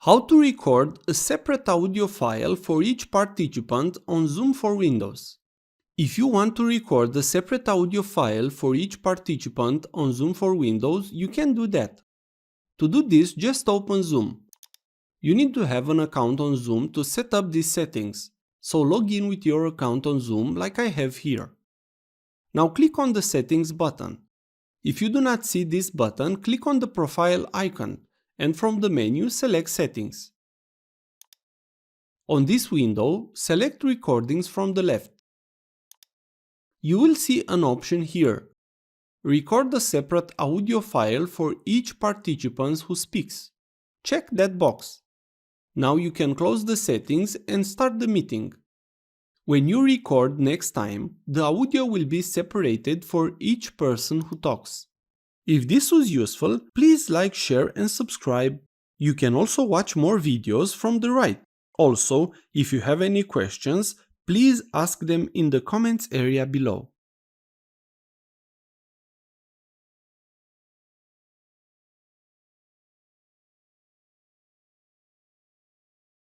How to record a separate audio file for each participant on Zoom for Windows. If you want to record a separate audio file for each participant on Zoom for Windows, you can do that. To do this, just open Zoom. You need to have an account on Zoom to set up these settings, so log in with your account on Zoom like I have here. Now click on the Settings button. If you do not see this button, click on the profile icon and from the menu select Settings. On this window, select Recordings from the left. You will see an option here. Record a separate audio file for each participant who speaks. Check that box. Now you can close the settings and start the meeting. When you record next time, the audio will be separated for each person who talks. If this was useful, please like, share and subscribe. You can also watch more videos from the right. Also, if you have any questions, please ask them in the comments area below.